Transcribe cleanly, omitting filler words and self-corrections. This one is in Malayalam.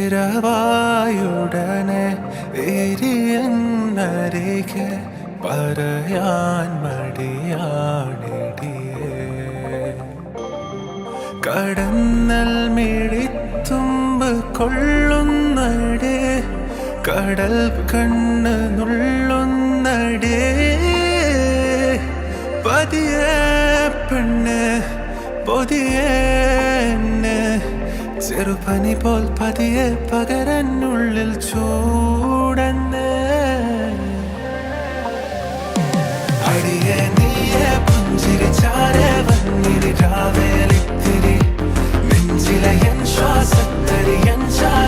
ഇരവായുടനെ എരിയന്നരികെ പറയാൻ മടിയാണിടിയേ. കടന്നൽ മിഴിത്തുമ്പ് കൊള്ളുന്നടേ, കടൽ കണ്ണ് നുള്ളുന്നടേ. പതിയെ പെണ്ണ് പൊതിയെ ചെറുപനി പോൽ പതിയെ പകരനുള്ളിൽ ചൂടന്ന്. അടിയെ നീയെ പുഞ്ചിരി ചാരെ വന്നിരി രാവേലിത്തിരി നെഞ്ചിലെ എൻ ശ്വാസത്തരി എൻ ചാര